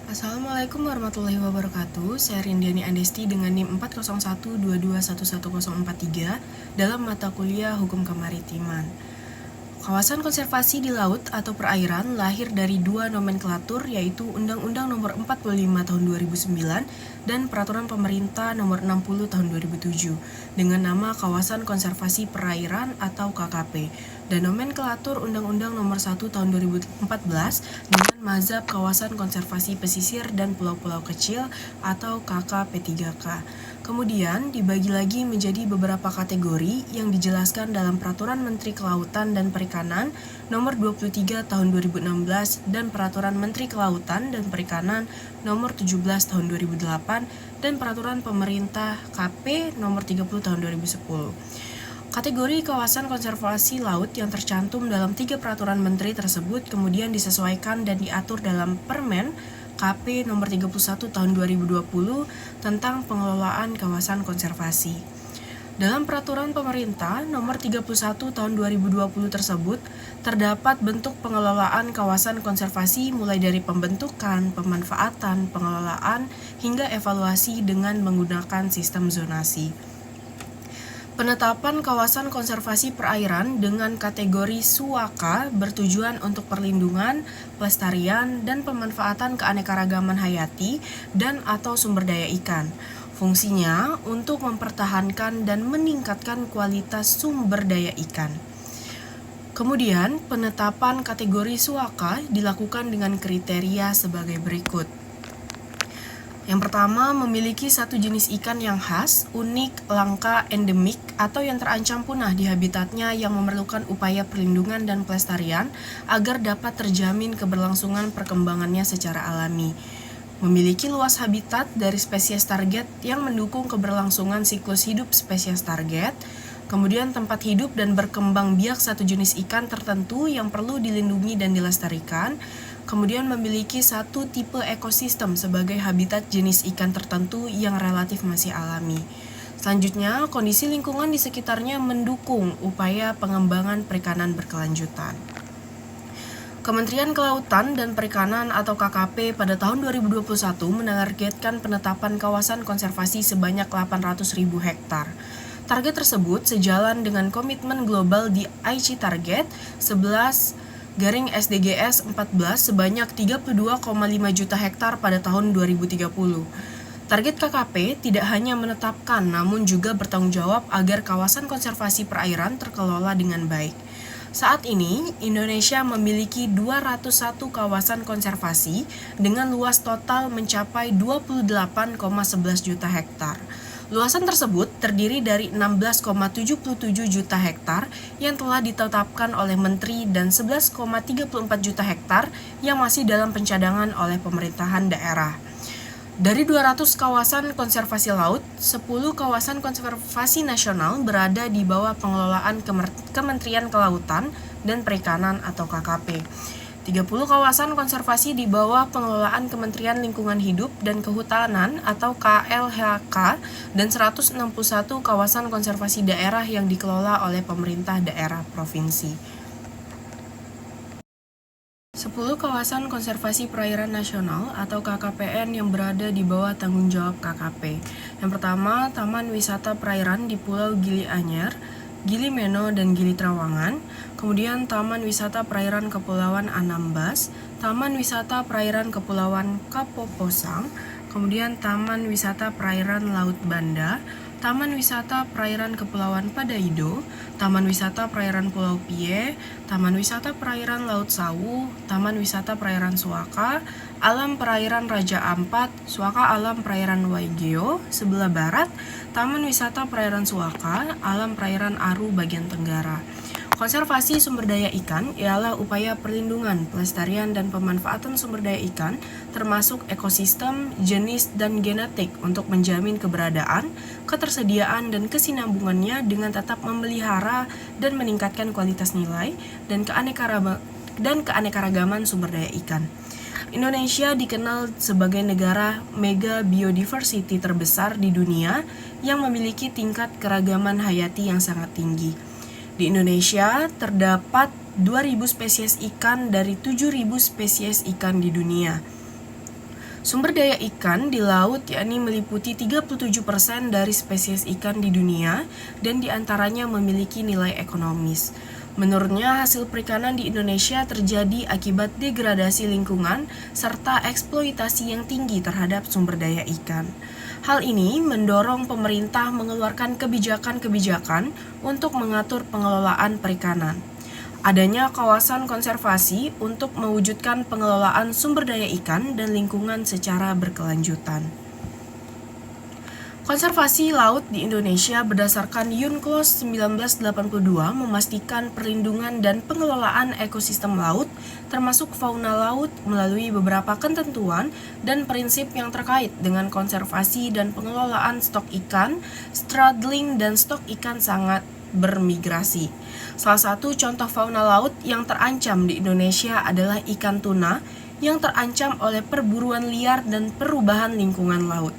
Assalamualaikum warahmatullahi wabarakatuh. Saya Rindiani Andesti dengan NIM 40122111043 dalam mata kuliah Hukum Kemaritiman. Kawasan konservasi di laut atau perairan lahir dari dua nomenklatur, yaitu Undang-Undang Nomor 45 Tahun 2009 dan Peraturan Pemerintah Nomor 60 Tahun 2007 dengan nama Kawasan Konservasi Perairan atau KKP, dan nomenklatur Undang-Undang Nomor 1 Tahun 2014 dengan mazhab Kawasan Konservasi Pesisir dan Pulau-Pulau Kecil atau KKP3K. Kemudian dibagi lagi menjadi beberapa kategori yang dijelaskan dalam Peraturan Menteri Kelautan dan Perikanan Nomor 23 Tahun 2016 dan Peraturan Menteri Kelautan dan Perikanan Nomor 17 Tahun 2008 dan Peraturan Pemerintah KP Nomor 30 Tahun 2010. Kategori kawasan konservasi laut yang tercantum dalam 3 peraturan menteri tersebut kemudian disesuaikan dan diatur dalam Permen KP Nomor 31 Tahun 2020 tentang pengelolaan kawasan konservasi. Dalam Peraturan Pemerintah Nomor 31 Tahun 2020 tersebut, terdapat bentuk pengelolaan kawasan konservasi mulai dari pembentukan, pemanfaatan, pengelolaan, hingga evaluasi dengan menggunakan sistem zonasi. Penetapan kawasan konservasi perairan dengan kategori SUAKA bertujuan untuk perlindungan, pelestarian, dan pemanfaatan keanekaragaman hayati dan atau sumber daya ikan. Fungsinya untuk mempertahankan dan meningkatkan kualitas sumber daya ikan. Kemudian, penetapan kategori SUAKA dilakukan dengan kriteria sebagai berikut. Yang pertama, memiliki satu jenis ikan yang khas, unik, langka, endemik, atau yang terancam punah di habitatnya yang memerlukan upaya perlindungan dan pelestarian agar dapat terjamin keberlangsungan perkembangannya secara alami. Memiliki luas habitat dari spesies target yang mendukung keberlangsungan siklus hidup spesies target. Kemudian tempat hidup dan berkembang biak satu jenis ikan tertentu yang perlu dilindungi dan dilestarikan. Kemudian memiliki satu tipe ekosistem sebagai habitat jenis ikan tertentu yang relatif masih alami. Selanjutnya, kondisi lingkungan di sekitarnya mendukung upaya pengembangan perikanan berkelanjutan. Kementerian Kelautan dan Perikanan atau KKP pada tahun 2021 menargetkan penetapan kawasan konservasi sebanyak 800.000 hektar. Target tersebut sejalan dengan komitmen global di Aichi Target 11/SDGs 14 sebanyak 32,5 juta hektar pada tahun 2030. Target KKP tidak hanya menetapkan namun juga bertanggung jawab agar kawasan konservasi perairan terkelola dengan baik. Saat ini, Indonesia memiliki 201 kawasan konservasi dengan luas total mencapai 28,11 juta hektar. Luasan tersebut terdiri dari 16,77 juta hektar yang telah ditetapkan oleh Menteri dan 11,34 juta hektar yang masih dalam pencadangan oleh pemerintahan daerah. Dari 200 kawasan konservasi laut, 10 kawasan konservasi nasional berada di bawah pengelolaan Kementerian Kelautan dan Perikanan atau KKP. 30 kawasan konservasi di bawah pengelolaan Kementerian Lingkungan Hidup dan Kehutanan atau KLHK dan 161 kawasan konservasi daerah yang dikelola oleh pemerintah daerah provinsi. 10 kawasan konservasi perairan nasional atau KKPN yang berada di bawah tanggung jawab KKP. Yang pertama, Taman Wisata Perairan di Pulau Gili Anyar, Gili Meno, dan Gili Trawangan. Kemudian Taman Wisata Perairan Kepulauan Anambas, Taman Wisata Perairan Kepulauan Kapoposang, kemudian Taman Wisata Perairan Laut Banda, Taman Wisata Perairan Kepulauan Padaido, Taman Wisata Perairan Pulau Pie, Taman Wisata Perairan Laut Sawu, Taman Wisata Perairan Suaka, Alam Perairan Raja Ampat, Suaka Alam Perairan Waigeo sebelah barat, Taman Wisata Perairan Suaka, Alam Perairan Aru bagian tenggara. Konservasi sumber daya ikan ialah upaya perlindungan, pelestarian, dan pemanfaatan sumber daya ikan, termasuk ekosistem, jenis, dan genetik untuk menjamin keberadaan, ketersediaan, dan kesinambungannya dengan tetap memelihara dan meningkatkan kualitas nilai dan keanekaragaman sumber daya ikan. Indonesia dikenal sebagai negara mega biodiversity terbesar di dunia yang memiliki tingkat keragaman hayati yang sangat tinggi. Di Indonesia terdapat 2.000 spesies ikan dari 7.000 spesies ikan di dunia. Sumber daya ikan di laut yakni meliputi 37% dari spesies ikan di dunia dan diantaranya memiliki nilai ekonomis. Menurutnya, hasil perikanan di Indonesia terjadi akibat degradasi lingkungan serta eksploitasi yang tinggi terhadap sumber daya ikan. Hal ini mendorong pemerintah mengeluarkan kebijakan-kebijakan untuk mengatur pengelolaan perikanan. Adanya kawasan konservasi untuk mewujudkan pengelolaan sumber daya ikan dan lingkungan secara berkelanjutan. Konservasi laut di Indonesia berdasarkan UNCLOS 1982 memastikan perlindungan dan pengelolaan ekosistem laut, termasuk fauna laut, melalui beberapa ketentuan dan prinsip yang terkait dengan konservasi dan pengelolaan stok ikan, struggling, dan stok ikan sangat bermigrasi. Salah satu contoh fauna laut yang terancam di Indonesia adalah ikan tuna yang terancam oleh perburuan liar dan perubahan lingkungan laut.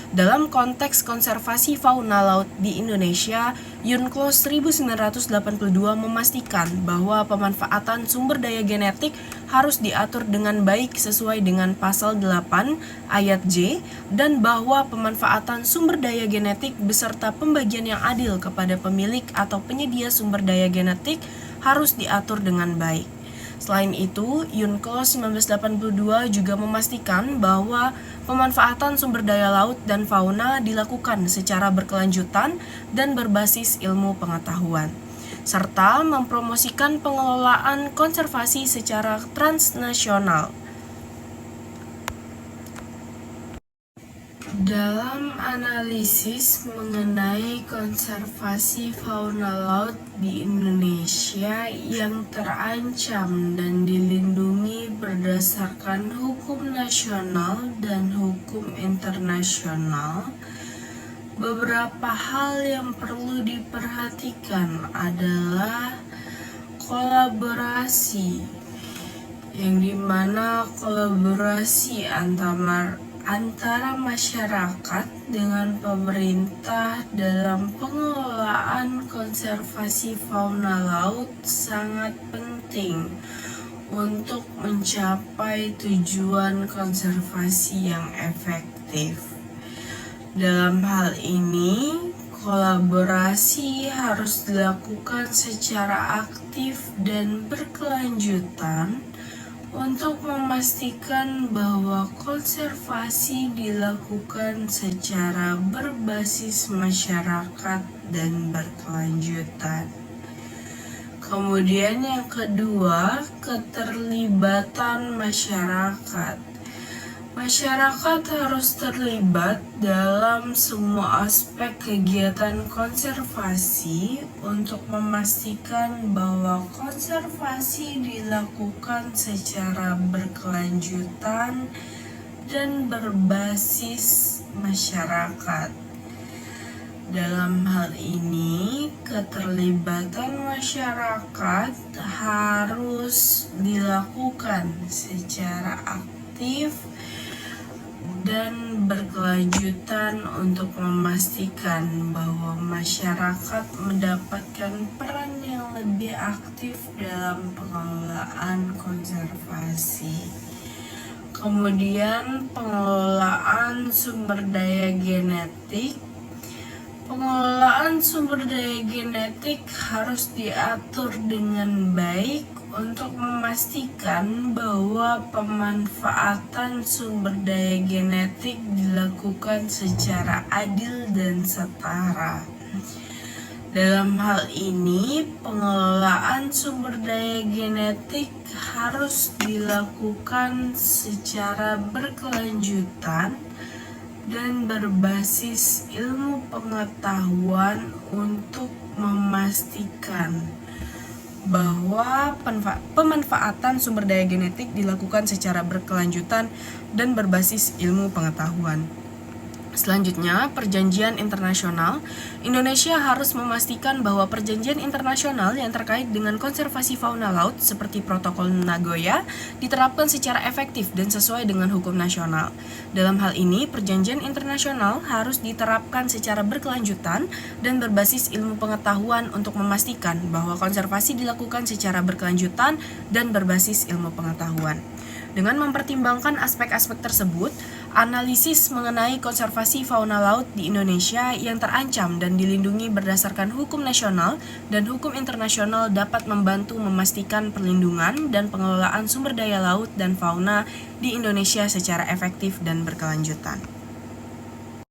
Dalam konteks konservasi fauna laut di Indonesia, UNCLOS 1982 memastikan bahwa pemanfaatan sumber daya genetik harus diatur dengan baik sesuai dengan pasal 8 ayat J dan bahwa pemanfaatan sumber daya genetik beserta pembagian yang adil kepada pemilik atau penyedia sumber daya genetik harus diatur dengan baik. Selain itu, UNCLOS 1982 juga memastikan bahwa pemanfaatan sumber daya laut dan fauna dilakukan secara berkelanjutan dan berbasis ilmu pengetahuan, serta mempromosikan pengelolaan konservasi secara transnasional. Dalam analisis mengenai konservasi fauna laut di Indonesia yang terancam dan dilindungi berdasarkan hukum nasional dan hukum internasional, beberapa hal yang perlu diperhatikan adalah kolaborasi, yang dimana kolaborasi antara masyarakat dengan pemerintah dalam pengelolaan konservasi fauna laut sangat penting untuk mencapai tujuan konservasi yang efektif. Dalam hal ini, kolaborasi harus dilakukan secara aktif dan berkelanjutan untuk memastikan bahwa konservasi dilakukan secara berbasis masyarakat dan berkelanjutan. Kemudian yang kedua, keterlibatan masyarakat. Masyarakat harus terlibat dalam semua aspek kegiatan konservasi untuk memastikan bahwa konservasi dilakukan secara berkelanjutan dan berbasis masyarakat. Dalam hal ini, keterlibatan masyarakat harus dilakukan secara aktif dan berkelanjutan untuk memastikan bahwa masyarakat mendapatkan peran yang lebih aktif dalam pengelolaan konservasi. Kemudian pengelolaan sumber daya genetik. Pengelolaan sumber daya genetik harus diatur dengan baik untuk memastikan bahwa pemanfaatan sumber daya genetik dilakukan secara adil dan setara. Dalam hal ini, pengelolaan sumber daya genetik harus dilakukan secara berkelanjutan dan berbasis ilmu pengetahuan untuk memastikan bahwa pemanfaatan sumber daya genetik dilakukan secara berkelanjutan dan berbasis ilmu pengetahuan. Selanjutnya, perjanjian internasional. Indonesia harus memastikan bahwa perjanjian internasional yang terkait dengan konservasi fauna laut seperti Protokol Nagoya diterapkan secara efektif dan sesuai dengan hukum nasional. Dalam hal ini, perjanjian internasional harus diterapkan secara berkelanjutan dan berbasis ilmu pengetahuan untuk memastikan bahwa konservasi dilakukan secara berkelanjutan dan berbasis ilmu pengetahuan. Dengan mempertimbangkan aspek-aspek tersebut, analisis mengenai konservasi fauna laut di Indonesia yang terancam dan dilindungi berdasarkan hukum nasional dan hukum internasional dapat membantu memastikan perlindungan dan pengelolaan sumber daya laut dan fauna di Indonesia secara efektif dan berkelanjutan.